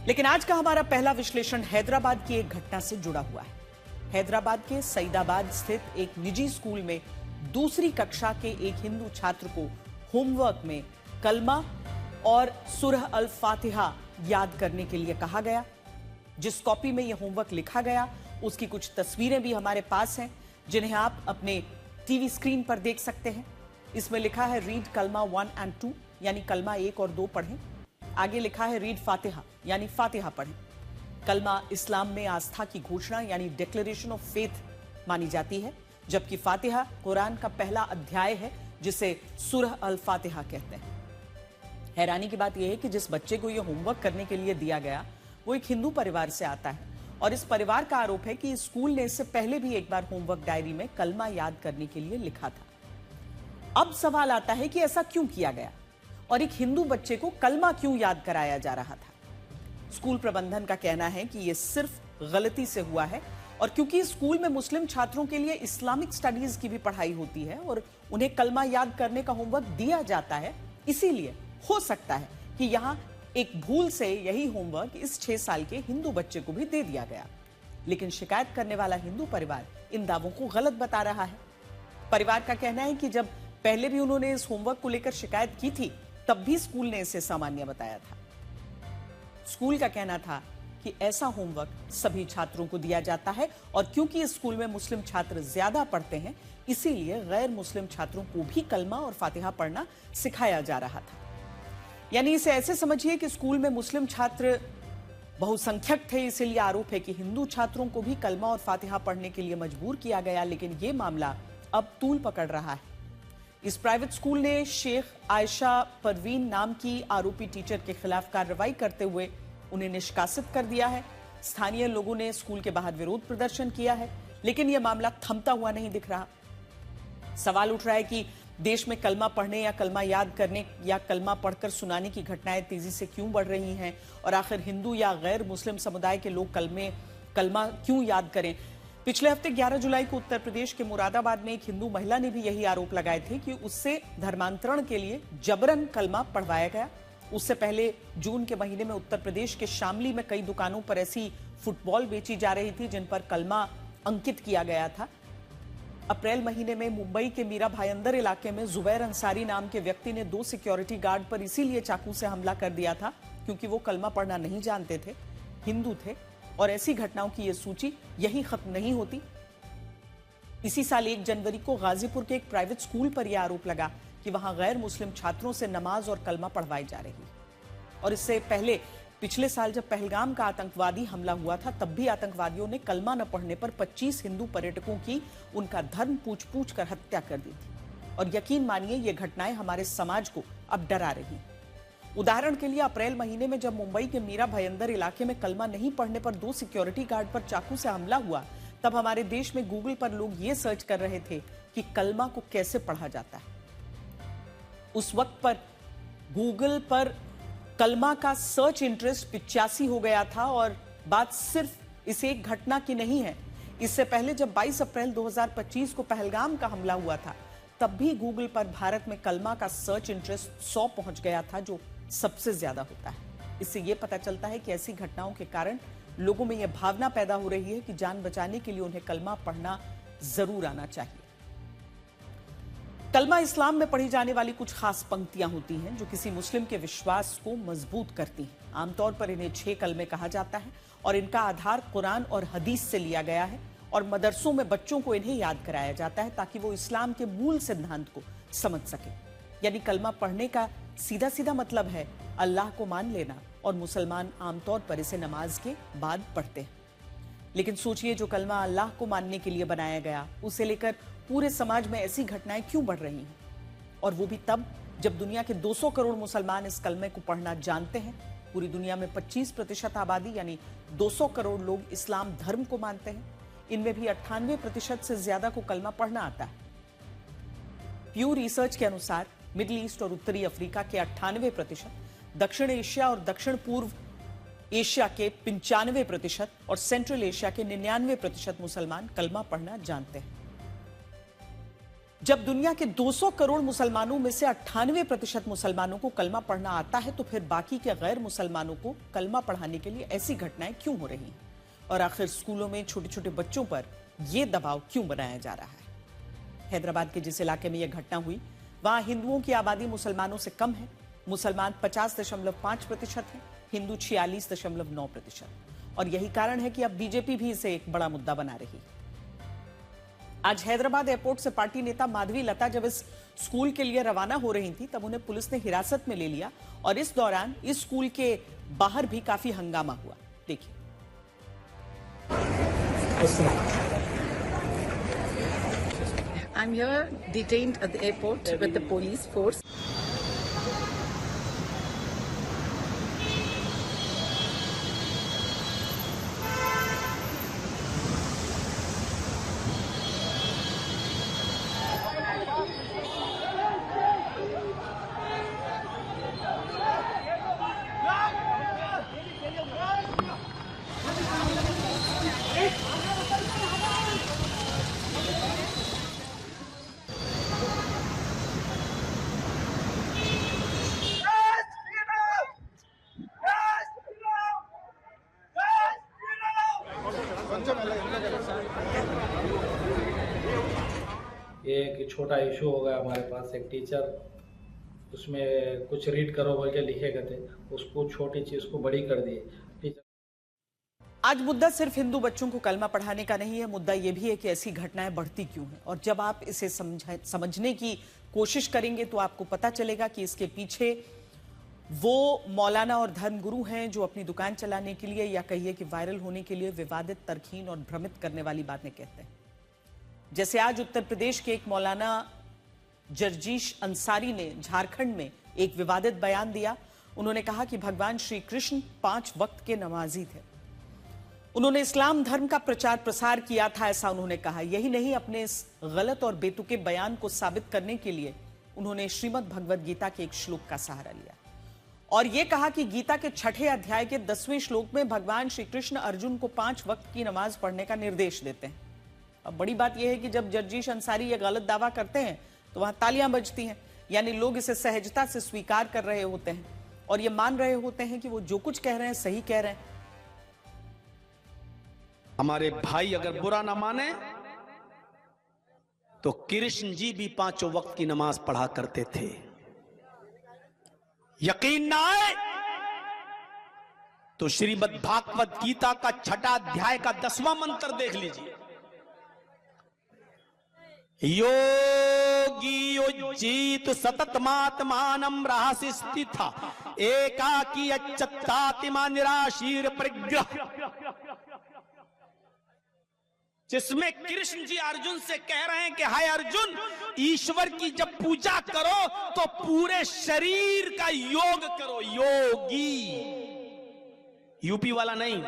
लेकिन आज का हमारा पहला विश्लेषण हैदराबाद की एक घटना से जुड़ा हुआ है। हैदराबाद के सईदाबाद स्थित एक निजी स्कूल में दूसरी कक्षा के एक हिंदू छात्र को होमवर्क में कलमा और सूरह अल फातिहा याद करने के लिए कहा गया। जिस कॉपी में यह होमवर्क लिखा गया उसकी कुछ तस्वीरें भी हमारे पास हैं, जिन्हें आप अपने टीवी स्क्रीन पर देख सकते हैं। इसमें लिखा है रीड कलमा 1 और 2, यानी कलमा 1 और 2 पढ़ें। आगे लिखा है रीड फातिहा, यानी फातिहा पढ़ें। कलमा इस्लाम में आस्था की घोषणा यानी डिक्लेरेशन ऑफ फेथ मानी जाती है, जबकि फातिहा कुरान का पहला अध्याय है जिसे सूरह अल फातिहा कहते हैं। हैरानी की बात यह है कि जिस बच्चे को यह होमवर्क करने के लिए दिया गया वो एक हिंदू परिवार से आता है और इस परिवार का आरोप है कि स्कूल ने इससे पहले भी एक बार होमवर्क डायरी में कलमा याद करने के लिए लिखा था। अब सवाल आता है कि ऐसा क्यों किया गया और एक हिंदू बच्चे को कलमा क्यों याद कराया जा रहा था। स्कूल प्रबंधन का कहना है कि यह सिर्फ गलती से हुआ है और क्योंकि स्कूल में मुस्लिम छात्रों के लिए इस्लामिक स्टडीज की भी पढ़ाई होती है और उन्हें कलमा याद करने का होमवर्क दिया जाता है, इसीलिए हो सकता है कि यहां एक भूल से यही होमवर्क इस 6 साल के हिंदू बच्चे को भी दे दिया गया। लेकिन शिकायत करने वाला हिंदू परिवार इन दावों को गलत बता रहा है। परिवार का कहना है कि जब पहले भी उन्होंने इस होमवर्क को लेकर शिकायत की थी तब भी स्कूल ने इसे सामान्य बताया था। स्कूल का कहना था कि ऐसा होमवर्क सभी छात्रों को दिया जाता है और क्योंकि इस स्कूल में मुस्लिम छात्र ज्यादा पढ़ते हैं इसीलिए गैर मुस्लिम छात्रों को भी कलमा और फातिहा पढ़ना सिखाया जा रहा था। यानी इसे ऐसे समझिए कि स्कूल में मुस्लिम छात्र बहुसंख्यक थे, इसीलिए आरोप है कि हिंदू छात्रों को भी कलमा और फातिहा पढ़ने के लिए मजबूर किया गया। लेकिन यह मामला अब तूल पकड़ रहा है। इस प्राइवेट स्कूल ने शेख आयशा परवीन नाम की आरोपी टीचर के खिलाफ कार्रवाई करते हुए उन्हें निष्कासित कर दिया है। स्थानीय लोगों ने स्कूल के बाहर विरोध प्रदर्शन किया है, लेकिन यह मामला थमता हुआ नहीं दिख रहा। सवाल उठ रहा है कि देश में कलमा पढ़ने या कलमा याद करने या कलमा पढ़कर सुनाने की घटनाएं तेजी से क्यों बढ़ रही हैं और आखिर हिंदू या गैर मुस्लिम समुदाय के लोग कलमा क्यों याद करें। पिछले हफ्ते 11 जुलाई को उत्तर प्रदेश के मुरादाबाद में एक हिंदू महिला ने भी यही आरोप लगाए थे कि उससे धर्मांतरण के लिए जबरन कलमा पढ़वाया गया। उससे पहले जून के महीने में उत्तर प्रदेश के शामली में कई दुकानों पर ऐसी फुटबॉल बेची जा रही थी जिन पर कलमा अंकित किया गया था। अप्रैल महीने में मुंबई के मीरा भायंदर इलाके में जुबैर अंसारी नाम के व्यक्ति ने 2 सिक्योरिटी गार्ड पर इसीलिए चाकू से हमला कर दिया था क्योंकि वो कलमा पढ़ना नहीं जानते थे, हिंदू थे। और ऐसी घटनाओं की यह सूची यही खत्म नहीं होती। इसी साल 1 जनवरी को गाजीपुर के एक प्राइवेट स्कूल पर यह आरोप लगा कि वहां गैर मुस्लिम छात्रों से नमाज और कलमा पढ़वाई जा रही। और इससे पहले पिछले साल जब पहलगाम का आतंकवादी हमला हुआ था तब भी आतंकवादियों ने कलमा न पढ़ने पर 25 हिंदू पर्यटकों की उनका धर्म पूछ कर हत्या कर दी थी। और यकीन मानिए ये घटनाएं हमारे समाज को अब डरा रही। उदाहरण के लिए अप्रैल महीने में जब मुंबई के मीरा भायंदर इलाके में कलमा नहीं पढ़ने पर 2 सिक्योरिटी गार्ड पर चाकू से हमला हुआ, तब हमारे देश में गूगल पर लोग ये सर्च कर रहे थे कि कलमा को कैसे पढ़ा जाता है। उस वक्त पर गूगल पर कलमा का सर्च इंटरेस्ट 85 हो गया था। और बात सिर्फ इस एक घटना की नहीं है। इससे पहले जब 22 अप्रैल 2025 को पहलगाम का हमला हुआ था तब भी गूगल पर भारत में कलमा का सर्च इंटरेस्ट 100 पहुंच गया था, जो सबसे ज्यादा होता है। इससे यह पता चलता है कि ऐसी घटनाओं के कारण लोगों में यह भावना पैदा हो रही है कि जान बचाने के लिए उन्हें कलमा पढ़ना जरूर आना चाहिए। कलमा इस्लाम में पढ़ी जाने वाली कुछ खास पंक्तियां होती हैं जो किसी मुस्लिम के विश्वास को मजबूत करती हैं। आमतौर पर इन्हें 6 कलमे कहा जाता है और इनका आधार कुरान और हदीस से लिया गया है और मदरसों में बच्चों को इन्हें याद कराया जाता है ताकि वो इस्लाम के मूल सिद्धांत को समझ सके। यानी कलमा पढ़ने का सीधा सीधा मतलब है अल्लाह को मान लेना और मुसलमान आमतौर पर इसे नमाज के बाद पढ़ते हैं। लेकिन सोचिए, जो कलमा अल्लाह को मानने के लिए बनाया गया उसे लेकर पूरे समाज में ऐसी घटनाएं क्यों बढ़ रही हैं, और वो भी तब जब दुनिया के 200 करोड़ मुसलमान इस कलमे को पढ़ना जानते हैं। पूरी दुनिया में 25% आबादी यानी 200 करोड़ लोग इस्लाम धर्म को मानते हैं। इनमें भी 98% से ज्यादा को कलमा पढ़ना आता है। प्यू रिसर्च के अनुसार मिडिल ईस्ट और उत्तरी अफ्रीका के 98%, दक्षिण एशिया और दक्षिण पूर्व एशिया के 95% और सेंट्रल एशिया के 99% मुसलमान कलमा पढ़ना जानते हैं। जब दुनिया के 200 करोड़ मुसलमानों में से 98% मुसलमानों को कलमा पढ़ना आता है, तो फिर बाकी के गैर मुसलमानों को कलमा पढ़ाने के लिए ऐसी घटनाएं क्यों हो रही हैं? और आखिर स्कूलों में छोटे छोटे बच्चों पर यह दबाव क्यों बनाया जा रहा है? हैदराबाद के जिस इलाके में यह घटना हुई, वहां हिंदुओं की आबादी मुसलमानों से कम है। मुसलमान 50.5% है, हिंदू 46.9%। और यही कारण है कि अब बीजेपी भी इसे एक बड़ा मुद्दा बना रही है। आज हैदराबाद एयरपोर्ट से पार्टी नेता माधवी लता जब इस स्कूल के लिए रवाना हो रही थी, तब उन्हें पुलिस ने हिरासत में ले लिया और इस दौरान इस स्कूल के बाहर भी काफी हंगामा हुआ। देखिए। I'm here detained at the airport with the police force. ये एक छोटा इशू हो गया हमारे पास। एक टीचर उसमें कुछ रीड करो बोल के लिखे गए थे, उसको छोटी चीज को बड़ी कर दी टीचर। आज मुद्दा सिर्फ हिंदू बच्चों को कलमा पढ़ाने का नहीं है, मुद्दा यह भी है कि ऐसी घटनाएं बढ़ती क्यों हैं। और जब आप इसे समझने की कोशिश करेंगे तो आपको पता चलेगा कि इसके पीछे वो मौलाना और धर्मगुरु हैं जो अपनी दुकान चलाने के लिए या कहिए कि वायरल होने के लिए विवादित, तरकीन और भ्रमित करने वाली बातें कहते हैं। जैसे आज उत्तर प्रदेश के एक मौलाना जर्जीश अंसारी ने झारखंड में एक विवादित बयान दिया। उन्होंने कहा कि भगवान श्री कृष्ण 5 वक्त के नमाजी थे। उन्होंने इस्लाम धर्म का प्रचार प्रसार किया था, ऐसा उन्होंने कहा। यही नहीं, अपने इस गलत और बेतुके बयान को साबित करने के लिए उन्होंने श्रीमद् भगवद गीता के एक श्लोक का सहारा लिया और यह कहा कि गीता के 6ठे अध्याय के 10वें श्लोक में भगवान श्री कृष्ण अर्जुन को 5 वक्त की नमाज पढ़ने का निर्देश देते हैं। अब बड़ी बात यह है कि जब जर्जीश अंसारी यह गलत दावा करते हैं तो वहां तालियां बजती हैं, यानी लोग इसे सहजता से स्वीकार कर रहे होते हैं और ये मान रहे होते हैं कि वो जो कुछ कह रहे हैं सही कह रहे हैं। हमारे भाई अगर बुरा ना माने तो कृष्ण जी भी 5 वक्त की नमाज पढ़ा करते थे। यकीन ना आए तो श्रीमद् भागवत गीता का 6ठा अध्याय का 10वां मंत्र देख लीजिए। योगी उज्जीत सततमात्मानं रहसि स्थिता एकाकी अच्युतात्मा निराशीर परिग्रह, जिसमें कृष्ण जी अर्जुन से कह रहे हैं कि हाय अर्जुन, ईश्वर की जब पूजा करो तो पूरे शरीर का योग करो। योगी, यूपी वाला नहीं।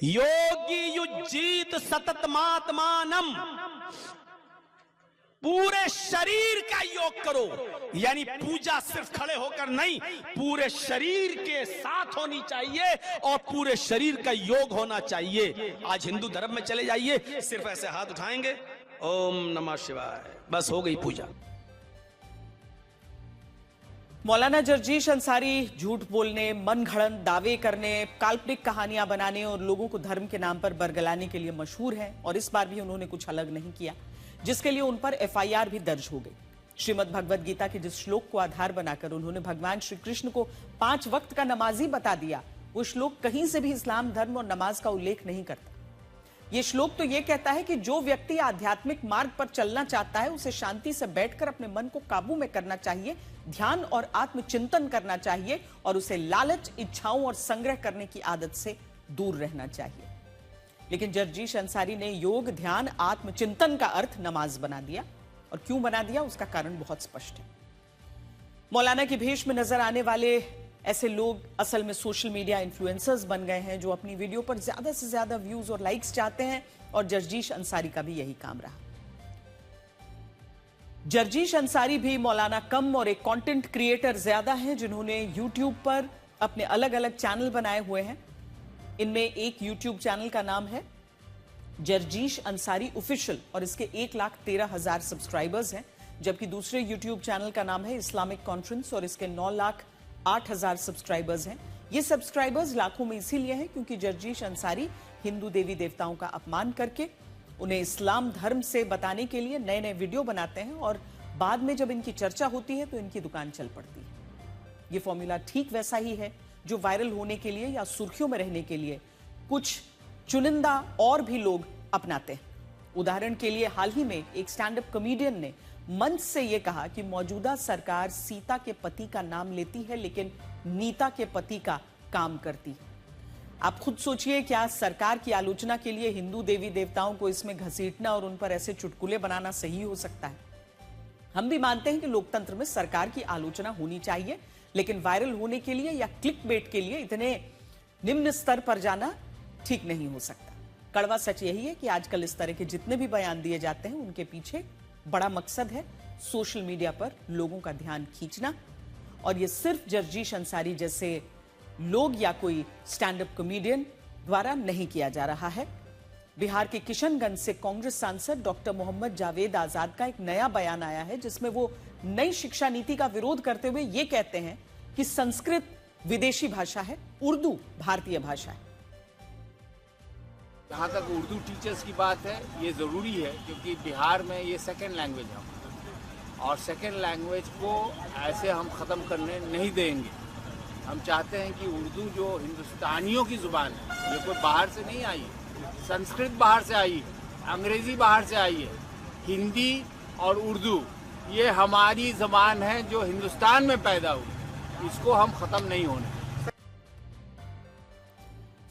योगी युज्जीत सततमात्मानम, पूरे शरीर का योग करो। यानी पूजा सिर्फ खड़े होकर नहीं, पूरे शरीर के साथ होनी चाहिए और पूरे शरीर का योग होना चाहिए। आज हिंदू धर्म में चले जाइए, सिर्फ ऐसे हाथ उठाएंगे, ओम नमः शिवाय, बस हो गई पूजा। मौलाना जर्जीश अंसारी झूठ बोलने, मनगढ़ंत दावे करने, काल्पनिक कहानियां बनाने और लोगों को धर्म के नाम पर बरगलाने के लिए मशहूर हैं और इस बार भी उन्होंने कुछ अलग नहीं किया, जिसके लिए उन पर एफआईआर भी दर्ज हो गई। श्रीमद् भगवद गीता के जिस श्लोक को आधार बनाकर उन्होंने भगवान श्री कृष्ण को 5 वक्त का नमाजी बता दिया, वो श्लोक कहीं से भी इस्लाम धर्म और नमाज का उल्लेख नहीं करता। ये श्लोक तो ये कहता है कि जो व्यक्ति आध्यात्मिक मार्ग पर चलना चाहता है उसे शांति से बैठकर अपने मन को काबू में करना चाहिए, ध्यान और आत्मचिंतन करना चाहिए और उसे लालच, इच्छाओं और संग्रह करने की आदत से दूर रहना चाहिए। लेकिन जर्जीश अंसारी ने योग, ध्यान, आत्मचिंतन का अर्थ नमाज बना दिया और क्यों बना दिया उसका कारण बहुत स्पष्ट है। मौलाना की भेष में नजर आने वाले ऐसे लोग असल में सोशल मीडिया इन्फ्लुएंसर्स बन गए हैं जो अपनी वीडियो पर ज्यादा से ज्यादा व्यूज और लाइक्स चाहते हैं और जर्जीश अंसारी का भी यही काम रहा। जर्जीश अंसारी भी मौलाना कम और एक कंटेंट क्रिएटर ज्यादा हैं जिन्होंने यूट्यूब पर अपने अलग अलग चैनल बनाए हुए हैं। इनमें एक यूट्यूब चैनल का नाम है जर्जीश अंसारी ऑफिशियल और इसके 1,13,000 सब्सक्राइबर्स हैं, जबकि दूसरे यूट्यूब चैनल का नाम है इस्लामिक कॉन्फ्रेंस और इसके 9,08,000 सब्सक्राइबर्स हैं। ये सब्सक्राइबर्स लाखों में इसीलिए हैं क्योंकि जर्जीश अंसारी हिंदू देवी देवताओं का अपमान करके उन्हें इस्लाम धर्म से बताने के लिए नए नए वीडियो बनाते हैं और बाद में जब इनकी चर्चा होती है तो इनकी दुकान चल पड़ती है। ये फॉर्मूला ठीक वैसा ही है जो वायरल होने के लिए या सुर्खियों में रहने के लिए कुछ चुनिंदा और भी लोग अपनाते हैं। उदाहरण के लिए हाल ही में एक स्टैंड अप कॉमेडियन ने मंच से यह कहा कि मौजूदा सरकार सीता के पति का नाम लेती है लेकिन नीता के पति का काम करती है। आप खुद सोचिए, क्या सरकार की आलोचना के लिए हिंदू देवी देवताओं को इसमें घसीटना और उन पर ऐसे चुटकुले बनाना सही हो सकता है? हम भी मानते हैं कि लोकतंत्र में सरकार की आलोचना होनी चाहिए, लेकिन वायरल होने के लिए या क्लिकबेट के लिए इतने निम्न स्तर पर जाना ठीक नहीं हो सकता। कड़वा सच यही है कि आजकल इस तरह के जितने भी बयान दिए जाते हैं उनके पीछे बड़ा मकसद है सोशल मीडिया पर लोगों का ध्यान खींचना, और ये सिर्फ जर्जीश अंसारी जैसे लोग या कोई स्टैंड अप कॉमेडियन द्वारा नहीं किया जा रहा है। बिहार के किशनगंज से कांग्रेस सांसद डॉक्टर मोहम्मद जावेद आजाद का एक नया बयान आया है जिसमें वो नई शिक्षा नीति का विरोध करते हुए ये कहते हैं कि संस्कृत विदेशी भाषा है, उर्दू भारतीय भाषा है। जहाँ तक उर्दू टीचर्स की बात है, ये ज़रूरी है क्योंकि बिहार में ये सेकेंड लैंग्वेज है और सेकेंड लैंग्वेज को ऐसे हम ख़त्म करने नहीं देंगे। हम चाहते हैं कि उर्दू जो हिंदुस्तानियों की ज़ुबान है, ये कोई बाहर से नहीं आई है, संस्कृत बाहर से आई है, अंग्रेज़ी बाहर से आई है, हिंदी और उर्दू ये हमारी ज़बान है जो हिंदुस्तान में पैदा हुई, इसको हम ख़त्म नहीं होने।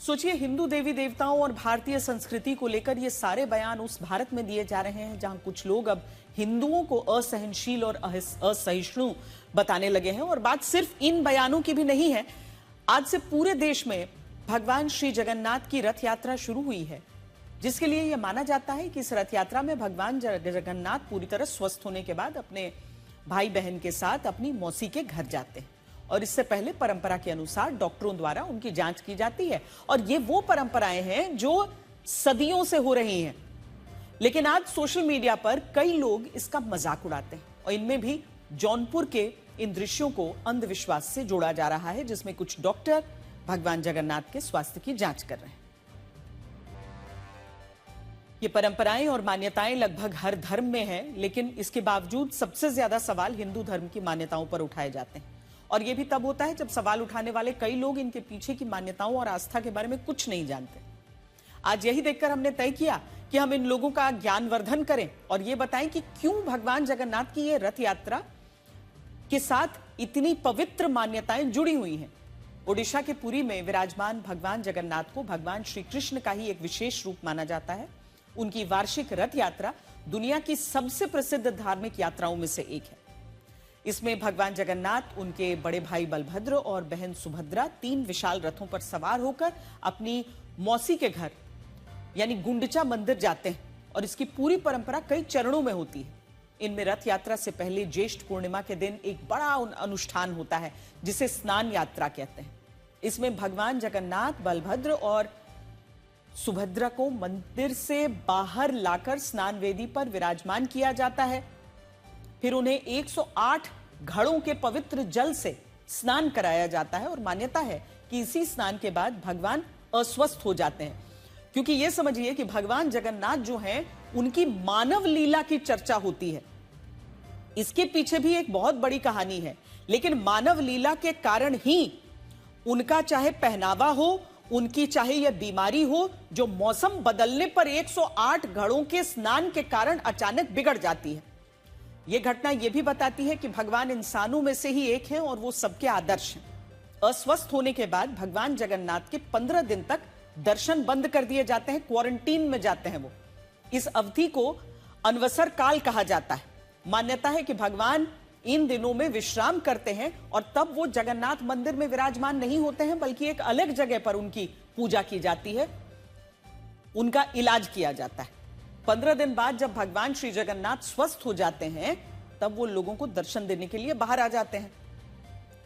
सोचिए, हिंदू देवी देवताओं और भारतीय संस्कृति को लेकर ये सारे बयान उस भारत में दिए जा रहे हैं जहां कुछ लोग अब हिंदुओं को असहनशील और असहिष्णु बताने लगे हैं। और बात सिर्फ इन बयानों की भी नहीं है। आज से पूरे देश में भगवान श्री जगन्नाथ की रथ यात्रा शुरू हुई है, जिसके लिए यह माना जाता है कि इस रथ यात्रा में भगवान जगन्नाथ पूरी तरह स्वस्थ होने के बाद अपने भाई बहन के साथ अपनी मौसी के घर जाते हैं और इससे पहले परंपरा के अनुसार डॉक्टरों द्वारा उनकी जांच की जाती है। और ये वो परंपराएं हैं जो सदियों से हो रही हैं, लेकिन आज सोशल मीडिया पर कई लोग इसका मजाक उड़ाते हैं और इनमें भी जौनपुर के इन दृश्यों को अंधविश्वास से जोड़ा जा रहा है, जिसमें कुछ डॉक्टर भगवान जगन्नाथ के स्वास्थ्य की जांच कर रहे हैं। ये परंपराएं और मान्यताएं लगभग हर धर्म में हैं, लेकिन इसके बावजूद सबसे ज्यादा सवाल हिंदू धर्म की मान्यताओं पर उठाए जाते हैं। और यह भी तब होता है जब सवाल उठाने वाले कई लोग इनके पीछे की मान्यताओं और आस्था के बारे में कुछ नहीं जानते। आज यही देखकर हमने तय किया कि हम इन लोगों का ज्ञानवर्धन करें और ये बताएं कि क्यों भगवान जगन्नाथ की ये रथ यात्रा के साथ इतनी पवित्र मान्यताएं जुड़ी हुई हैं। ओडिशा के पुरी में विराजमान भगवान जगन्नाथ को भगवान श्री कृष्ण का ही एक विशेष रूप माना जाता है। उनकी वार्षिक रथ यात्रा दुनिया की सबसे प्रसिद्ध धार्मिक यात्राओं में से एक है। इसमें भगवान जगन्नाथ, उनके बड़े भाई बलभद्र और बहन सुभद्रा 3 विशाल रथों पर सवार होकर अपनी मौसी के घर यानी गुंडचा मंदिर जाते हैं और इसकी पूरी परंपरा कई चरणों में होती है। इनमें रथ यात्रा से पहले ज्येष्ठ पूर्णिमा के दिन एक बड़ा अनुष्ठान होता है जिसे स्नान यात्रा कहते हैं। इसमें भगवान जगन्नाथ, बलभद्र और सुभद्रा को मंदिर से बाहर लाकर स्नान वेदी पर विराजमान किया जाता है। फिर उन्हें 108 घड़ों के पवित्र जल से स्नान कराया जाता है और मान्यता है कि इसी स्नान के बाद भगवान अस्वस्थ हो जाते हैं, क्योंकि यह समझिए कि भगवान जगन्नाथ जो हैं उनकी मानव लीला की चर्चा होती है। इसके पीछे भी एक बहुत बड़ी कहानी है, लेकिन मानव लीला के कारण ही उनका चाहे पहनावा हो, उनकी चाहे यह बीमारी हो, जो मौसम बदलने पर 108 घड़ों के स्नान के कारण अचानक बिगड़ जाती है। यह घटना यह भी बताती है कि भगवान इंसानों में से ही एक हैं और वो सबके आदर्श हैं। अस्वस्थ होने के बाद भगवान जगन्नाथ के 15 दिन तक दर्शन बंद कर दिए जाते हैं, क्वारंटीन में जाते हैं वो। इस अवधि को अनवसर काल कहा जाता है। मान्यता है कि भगवान इन दिनों में विश्राम करते हैं और तब वो जगन्नाथ मंदिर में विराजमान नहीं होते हैं, बल्कि एक अलग जगह पर उनकी पूजा की जाती है, उनका इलाज किया जाता है। 15 दिन बाद जब भगवान श्री जगन्नाथ स्वस्थ हो जाते हैं, तब वो लोगों को दर्शन देने के लिए बाहर आ जाते हैं।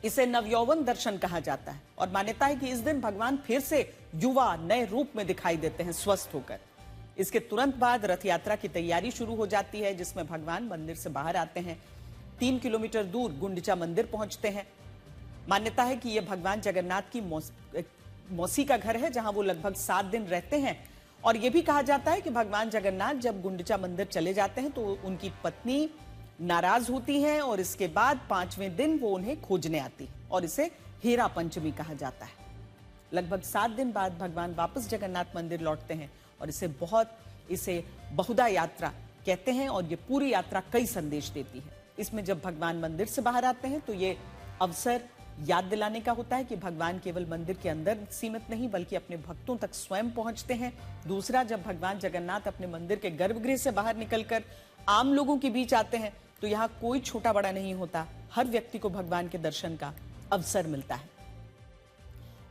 इसे नवयौवन दर्शन कहा जाता है और मान्यता है कि इस दिन भगवान फिर से युवा नए रूप में दिखाई देते हैं स्वस्थ होकर। इसके तुरंत बाद रथ यात्रा की तैयारी शुरू हो जाती है, जिसमें भगवान मंदिर से बाहर आते हैं, 3 किलोमीटर दूर गुंडिचा मंदिर पहुंचते हैं। मान्यता है कि यह भगवान जगन्नाथ की मौसी का घर है, जहां वो लगभग 7 दिन रहते हैं। और यह भी कहा जाता है कि भगवान जगन्नाथ जब गुंडिचा मंदिर चले जाते हैं तो उनकी पत्नी नाराज होती हैं और इसके बाद 5वें दिन वो उन्हें खोजने आती है और इसे हेरा पंचमी कहा जाता है। लगभग 7 दिन बाद भगवान वापस जगन्नाथ मंदिर लौटते हैं और इसे बहुधा यात्रा कहते हैं और ये पूरी यात्रा कई संदेश देती है। इसमें जब भगवान मंदिर से बाहर आते हैं तो ये अवसर याद दिलाने का होता है कि भगवान केवल मंदिर के अंदर सीमित नहीं बल्कि अपने भक्तों तक स्वयं पहुंचते हैं। दूसरा, जब भगवान जगन्नाथ अपने मंदिर के गर्भगृह से बाहर निकलकर आम लोगों के बीच आते हैं तो यहाँ कोई छोटा बड़ा नहीं होता, हर व्यक्ति को भगवान के दर्शन का अवसर मिलता है।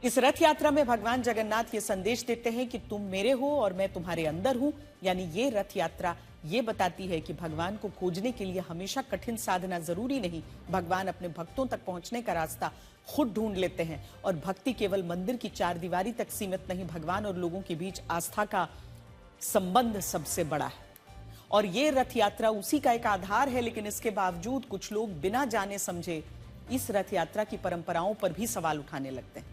इस रथ यात्रा में भगवान जगन्नाथ ये संदेश देते हैं कि तुम मेरे हो और मैं तुम्हारे अंदर हूं। यानी ये रथ यात्रा ये बताती है कि भगवान को खोजने के लिए हमेशा कठिन साधना जरूरी नहीं, भगवान अपने भक्तों तक पहुंचने का रास्ता खुद ढूंढ लेते हैं। और भक्ति केवल मंदिर की चारदीवारी तक सीमित नहीं, भगवान और लोगों के बीच आस्था का संबंध सबसे बड़ा है। और ये रथ यात्रा उसी का एक आधार है, लेकिन इसके बावजूद कुछ लोग बिना जाने समझे इस रथ यात्रा की परंपराओं पर भी सवाल उठाने लगते हैं।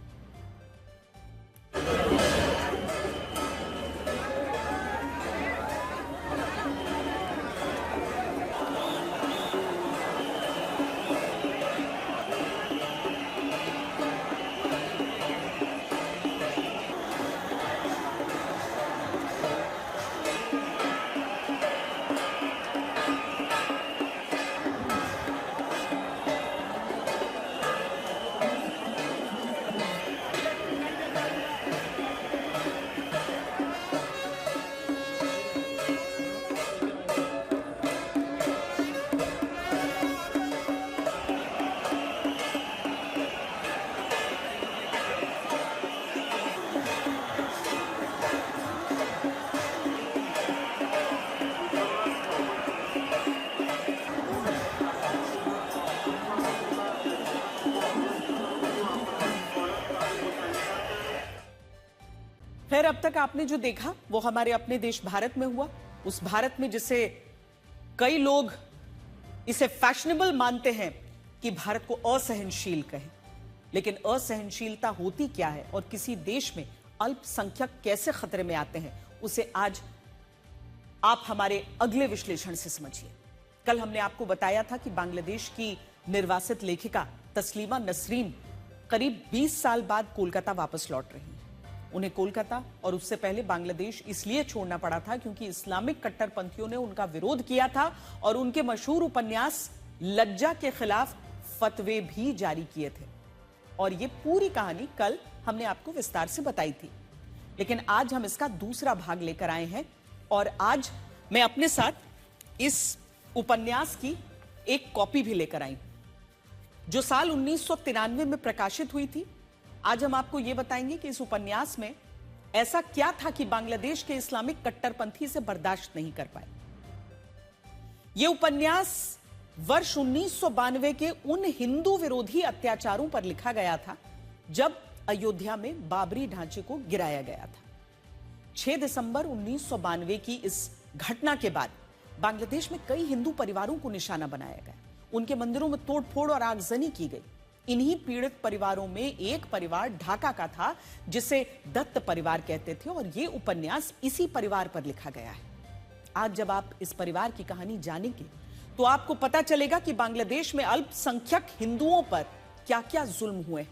खैर, अब तक आपने जो देखा वो हमारे अपने देश भारत में हुआ, उस भारत में जिसे कई लोग इसे फैशनेबल मानते हैं कि भारत को असहनशील कहें। लेकिन असहनशीलता होती क्या है और किसी देश में अल्पसंख्यक कैसे खतरे में आते हैं, उसे आज आप हमारे अगले विश्लेषण से समझिए। कल हमने आपको बताया था कि बांग्लादेश की निर्वासित लेखिका तस्लीमा नसरीन करीब 20 साल बाद कोलकाता वापस लौट रही हैं। उन्हें कोलकाता और उससे पहले बांग्लादेश इसलिए छोड़ना पड़ा था क्योंकि इस्लामिक कट्टरपंथियों ने उनका विरोध किया था और उनके मशहूर उपन्यास लज्जा के खिलाफ फतवे भी जारी किए थे। और ये पूरी कहानी कल हमने आपको विस्तार से बताई थी, लेकिन आज हम इसका दूसरा भाग लेकर आए हैं और आज मैं अपने साथ इस उपन्यास की एक कॉपी भी लेकर आई जो साल 1993 में प्रकाशित हुई थी। आज हम आपको यह बताएंगे कि इस उपन्यास में ऐसा क्या था कि बांग्लादेश के इस्लामिक कट्टरपंथी से बर्दाश्त नहीं कर पाए। यह उपन्यास वर्ष 1992 के उन हिंदू विरोधी अत्याचारों पर लिखा गया था जब अयोध्या में बाबरी ढांचे को गिराया गया था। 6 दिसंबर 1992 की इस घटना के बाद बांग्लादेश में कई हिंदू परिवारों को निशाना बनाया गया, उनके मंदिरों में तोड़फोड़ और आगजनी की गई। इन्हीं पीड़ित परिवारों में एक परिवार ढाका का था जिसे दत्त परिवार कहते थे और यह उपन्यास इसी परिवार पर लिखा गया है। आज जब आप इस परिवार की कहानी जानेंगे तो आपको पता चलेगा कि बांग्लादेश में अल्पसंख्यक हिंदुओं पर क्या-क्या जुल्म हुए।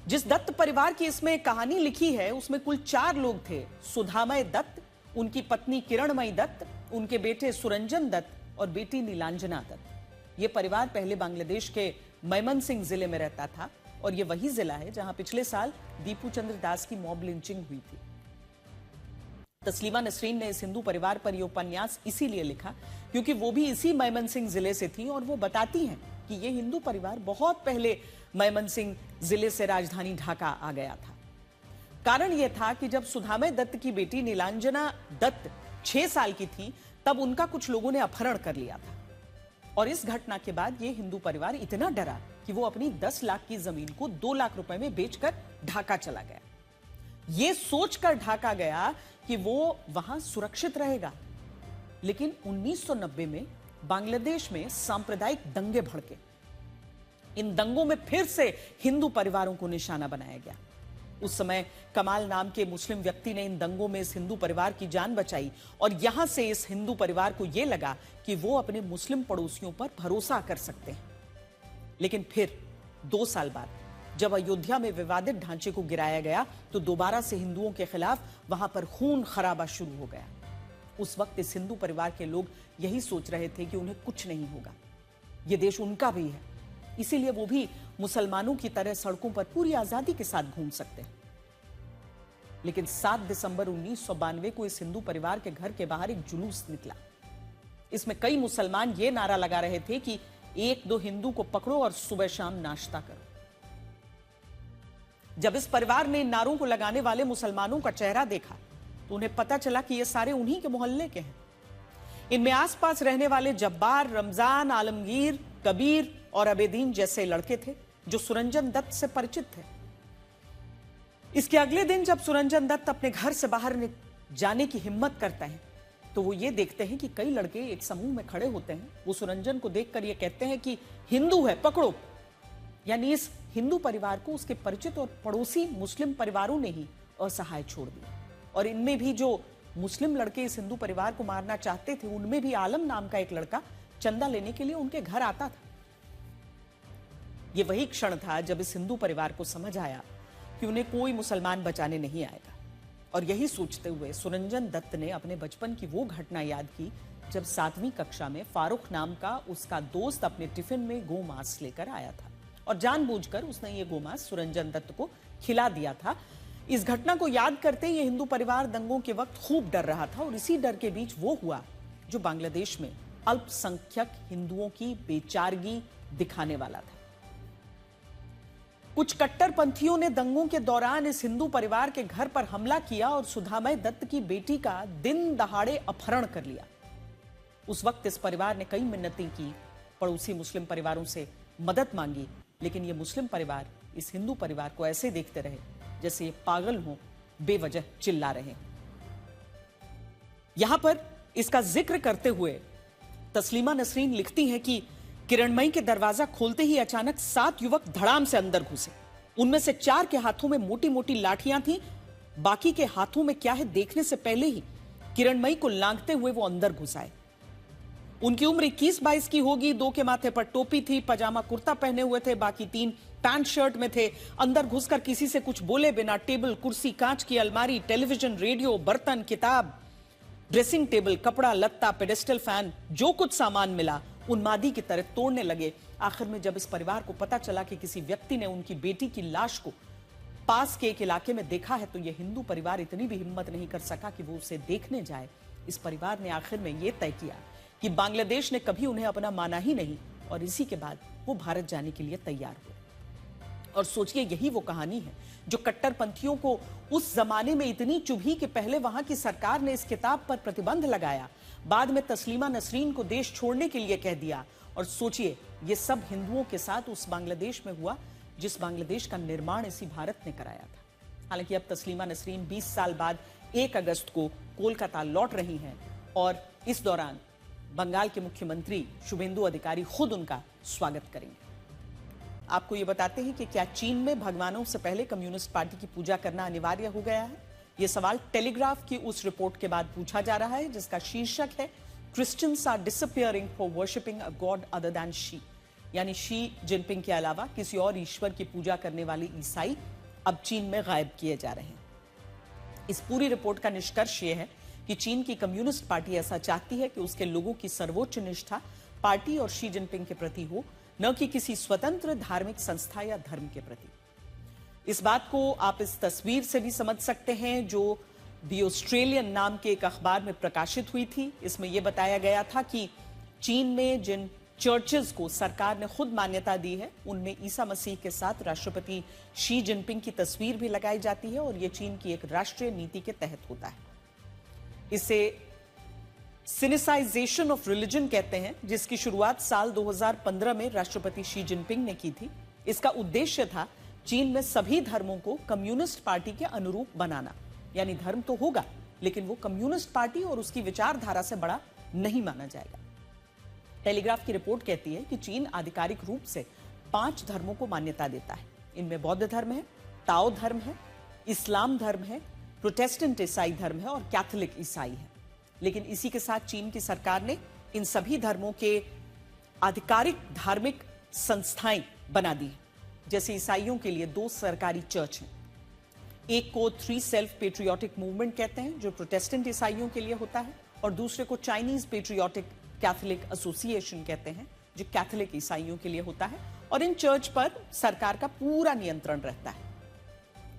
जिस दत्त परिवार की इसमें कहानी लिखी है उसमें कुल 4 लोग थे, सुधामय दत्त, उनकी पत्नी किरणमयी दत्त, उनके बेटे सुरंजन दत्त और बेटी नीलांजना दत्त। यह परिवार पहले बांग्लादेश के मैमनसिंह जिले में रहता था और यह वही जिला है जहां पिछले साल दीपू चंद्र दास की मॉब लिंचिंग हुई थी। तस्लीमा नसरीन ने इस हिंदू परिवार पर यह उपन्यास इसीलिए लिखा क्योंकि वो भी इसी मैमनसिंह जिले से थी और वो बताती हैं कि यह हिंदू परिवार बहुत पहले मैमनसिंह जिले से राजधानी ढाका आ गया था। कारण यह था कि जब सुधामय दत्त की बेटी नीलांजना दत्त 6 साल की थी तब उनका कुछ लोगों ने अपहरण कर लिया था और इस घटना के बाद यह हिंदू परिवार इतना डरा कि वो अपनी 10 लाख की जमीन को 2 लाख रुपए में बेचकर ढाका चला गया। यह सोचकर ढाका गया कि वो वहां सुरक्षित रहेगा। लेकिन 1990 में बांग्लादेश में सांप्रदायिक दंगे भड़के। इन दंगों में फिर से हिंदू परिवारों को निशाना बनाया गया। उस समय कमाल नाम के मुस्लिम व्यक्ति ने इन दंगों में इस हिंदू परिवार की जान बचाई और यहां से इस हिंदू परिवार को यह लगा कि वो अपने मुस्लिम पड़ोसियों पर भरोसा कर सकते हैं। लेकिन फिर 2 साल बाद जब अयोध्या में विवादित ढांचे को गिराया गया तो दोबारा से हिंदुओं के खिलाफ वहां पर खून खराबा शुरू हो गया। उस वक्त इस हिंदू परिवार के लोग यही सोच रहे थे कि उन्हें कुछ नहीं होगा, यह देश उनका भी है, इसीलिए वो भी मुसलमानों की तरह सड़कों पर पूरी आजादी के साथ घूम सकते हैं। लेकिन 7 दिसंबर 1992 को इस हिंदू परिवार के घर के बाहर एक जुलूस निकला। इसमें कई मुसलमान ये नारा लगा रहे थे कि 1-2 हिंदू को पकड़ो और सुबह शाम नाश्ता करो। जब इस परिवार ने इन नारों को लगाने वाले मुसलमानों का चेहरा देखा तो उन्हें पता चला कि ये सारे उन्हीं के मोहल्ले के हैं। इनमें आसपास रहने वाले जब्बार, रमजान, आलमगीर, कबीर और अबेदीन जैसे लड़के थे जो सुरंजन दत्त से परिचित थे। इसके अगले दिन जब सुरंजन दत्त अपने घर से बाहर जाने की हिम्मत करता है तो वो ये देखते हैं कि कई लड़के एक समूह में खड़े होते हैं। वो सुरंजन को देखकर ये कहते हैं कि हिंदू है, पकड़ो। यानी इस हिंदू परिवार को उसके परिचित और पड़ोसी मुस्लिम परिवारों ने ही असहाय छोड़ दिया। और इनमें भी जो मुस्लिम लड़के इस हिंदू परिवार को मारना चाहते थे उनमें भी आलम नाम का एक लड़का चंदा लेने के लिए उनके घर आता था। यह वही क्षण था जब इस हिंदू परिवार को समझ आया कि उन्हें कोई मुसलमान बचाने नहीं आएगा। और यही सोचते हुए सुरंजन दत्त ने अपने बचपन की वो घटना याद की जब 7वीं कक्षा में फारूक नाम का उसका दोस्त अपने टिफिन में गोमांस लेकर आया था और जानबूझकर उसने ये गोमांस सुरंजन दत्त को खिला दिया था। इस घटना को याद करते ये हिंदू परिवार दंगों के वक्त खूब डर रहा था और इसी डर के बीच वो हुआ जो बांग्लादेश में अल्पसंख्यक हिंदुओं की बेचारगी दिखाने वाला था। कुछ कट्टरपंथियों ने दंगों के दौरान इस हिंदू परिवार के घर पर हमला किया और सुधामय दत्त की बेटी का दिन दहाड़े अपहरण कर लिया। उस वक्त इस परिवार ने कई मिन्नतें की, पड़ोसी मुस्लिम परिवारों से मदद मांगी, लेकिन ये मुस्लिम परिवार इस हिंदू परिवार को ऐसे देखते रहे जैसे ये पागल हों, बेवजह चिल्ला रहे। यहां पर इसका जिक्र करते हुए तस्लीमा नसरीन लिखती हैं कि किरणमयी के दरवाजा खोलते ही अचानक 7 युवक धड़ाम से अंदर घुसे। उनमें से 4 के हाथों में मोटी मोटी लाठियां थीं, बाकी के हाथों में क्या है देखने से पहले ही किरणमयी को लांघते हुए वो अंदर घुस आए। उनकी उम्र 21-22 की होगी। 2 के माथे पर टोपी थी, पजामा कुर्ता पहने हुए थे, बाकी 3 पैंट शर्ट में थे। अंदर घुसकर किसी से कुछ बोले बिना टेबल, कुर्सी, कांच की अलमारी, टेलीविजन, रेडियो, बर्तन, किताब, ड्रेसिंग टेबल, कपड़ा लत्ता, पेडेस्टल फैन, जो कुछ सामान मिला उन्मादी की तरह तोड़ने लगे। आखिर में जब इस परिवार को पता चला कि किसी व्यक्ति ने उनकी बेटी की लाश को पास के एक इलाके में देखा है तो यह हिंदू परिवार इतनी भी हिम्मत नहीं कर सका कि वो उसे देखने जाए। इस परिवार ने आखिर में यह तय किया कि बांग्लादेश ने कभी उन्हें अपना माना ही नहीं और इसी के बाद वो भारत जाने के लिए तैयार हुए। और सोचिए यही वो कहानी है जो कट्टरपंथियों को उस जमाने में इतनी चुभी कि पहले वहां की सरकार ने इस किताब पर प्रतिबंध लगाया, बाद में तस्लीमा नसरीन को देश छोड़ने के लिए कह दिया। और सोचिए ये सब हिंदुओं के साथ उस बांग्लादेश में हुआ जिस बांग्लादेश का निर्माण इसी भारत ने कराया था। हालांकि अब तस्लीमा नसरीन 20 साल बाद 1 अगस्त को कोलकाता लौट रही हैं और इस दौरान बंगाल के मुख्यमंत्री शुभेंदु अधिकारी खुद उनका स्वागत करेंगे। आपको ये बताते हैं कि क्या चीन में भगवानों से पहले कम्युनिस्ट पार्टी की पूजा करना अनिवार्य हो गया है? यह सवाल टेलीग्राफ की उस रिपोर्ट के बाद पूछा जा रहा है जिसका शीर्षक है Christians are disappearing for worshipping a god other than Xi. यानी शी जिनपिंग के अलावा किसी और ईश्वर की पूजा करने वाले ईसाई अब चीन में गायब किए जा रहे हैं। इस पूरी रिपोर्ट का निष्कर्ष यह है कि चीन की कम्युनिस्ट पार्टी ऐसा चाहती है कि उसके लोगों की सर्वोच्च निष्ठा पार्टी और शी जिनपिंग के प्रति हो, न कि किसी स्वतंत्र धार्मिक संस्था या धर्म के प्रति। इस बात को आप इस तस्वीर से भी समझ सकते हैं जो द ऑस्ट्रेलियन नाम के एक अखबार में प्रकाशित हुई थी। इसमें यह बताया गया था कि चीन में जिन चर्चेस को सरकार ने खुद मान्यता दी है उनमें ईसा मसीह के साथ राष्ट्रपति शी जिनपिंग की तस्वीर भी लगाई जाती है और यह चीन की एक राष्ट्रीय नीति के तहत होता है। इसे सिनिसाइजेशन ऑफ रिलीजन कहते हैं, जिसकी शुरुआत साल 2015 में राष्ट्रपति शी जिनपिंग ने की थी। इसका उद्देश्य था चीन में सभी धर्मों को कम्युनिस्ट पार्टी के अनुरूप बनाना, यानी धर्म तो होगा लेकिन वो कम्युनिस्ट पार्टी और उसकी विचारधारा से बड़ा नहीं माना जाएगा। टेलीग्राफ की रिपोर्ट कहती है कि चीन आधिकारिक रूप से 5 धर्मों को मान्यता देता है। इनमें बौद्ध धर्म है, ताओ धर्म है, इस्लाम धर्म है, प्रोटेस्टेंट ईसाई धर्म है और कैथोलिक ईसाई है। लेकिन इसी के साथ चीन की सरकार ने इन सभी धर्मों के आधिकारिक धार्मिक संस्थाएं बना दी हैं। जैसे ईसाइयों के लिए 2 सरकारी चर्च हैं। एक को 3 सेल्फ पेट्रियोटिक मूवमेंट कहते हैं जो प्रोटेस्टेंट ईसाइयों के लिए होता है, और दूसरे को चाइनीज पेट्रियोटिक कैथोलिक एसोसिएशन कहते हैं जो कैथोलिक ईसाइयों के लिए होता है। और इन चर्च पर सरकार का पूरा नियंत्रण रहता है।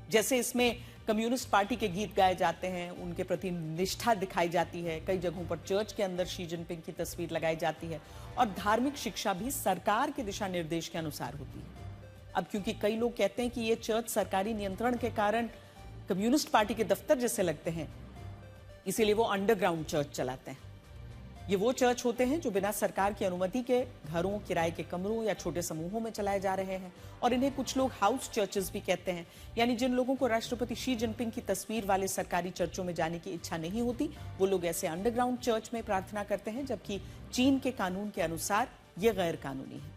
जैसे इसमें कम्युनिस्ट पार्टी के गीत गाए जाते हैं, उनके प्रति निष्ठा दिखाई जाती है, कई जगहों पर चर्च के अंदर शी जिनपिंग की तस्वीर लगाई जाती है और धार्मिक शिक्षा भी सरकार के दिशा निर्देश के अनुसार होती है। अब क्योंकि कई लोग कहते हैं कि ये चर्च सरकारी नियंत्रण के कारण कम्युनिस्ट पार्टी के दफ्तर जैसे लगते हैं, इसीलिए वो अंडरग्राउंड चर्च चलाते हैं। ये वो चर्च होते हैं जो बिना सरकार की अनुमति के घरों, किराए के कमरों या छोटे समूहों में चलाए जा रहे हैं, और इन्हें कुछ लोग हाउस चर्चेस भी कहते हैं। यानी जिन लोगों को राष्ट्रपति शी जिनपिंग की तस्वीर वाले सरकारी चर्चों में जाने की इच्छा नहीं होती, वो लोग ऐसे अंडरग्राउंड चर्च में प्रार्थना करते हैं, जबकि चीन के कानून के अनुसार ये गैर कानूनी है।